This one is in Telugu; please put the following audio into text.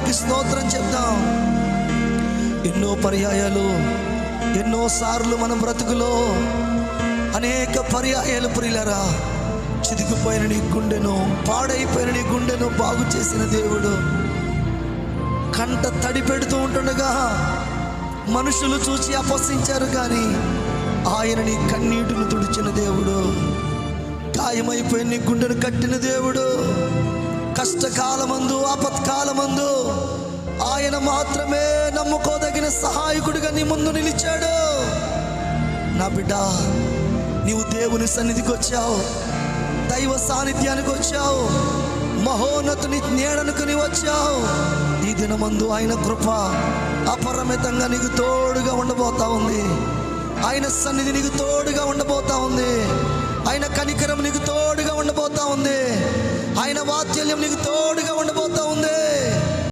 దేవునికి స్తోత్రం చెప్దాం. ఎన్నో పర్యాయాలు, ఎన్నో సార్లు మన బ్రతుకులో అనేక పర్యాయాలు ప్రియులరా చితికిపోయిన నీ గుండెను, పాడైపోయిన నీ గుండెను బాగు చేసిన దేవుడు. కంట తడి పెడుతూ ఉంటుండగా మనుషులు చూసి అపహసించారు, కానీ ఆయన నీ కన్నీటిని తుడిచిన దేవుడు. గాయమైపోయిన నీ గుండెను కట్టిన దేవుడు. కష్టకాలమందు, ఆపత్కాలమందు ఆయన మాత్రమే నమ్ముకోదగిన సహాయకుడిగా నీ ముందు నిలిచాడు. నా బిడ్డ, నీవు దేవుని సన్నిధికి వచ్చావు, దైవ సాన్నిధ్యానికి వచ్చావు, మహోన్నతుని నీడనుకు నీవు వచ్చావు. ఈ దినమందు ఆయన కృప అపరిమితంగా నీకు తోడుగా ఉండబోతా ఉంది. ఆయన సన్నిధి నీకు తోడుగా ఉండబోతా ఉంది. ఆయన కనికరం నీకు తోడుగా ఉండబోతా ఉంది. ఆయన వాత్సల్యం నీకు తోడుగా ఉండబోతా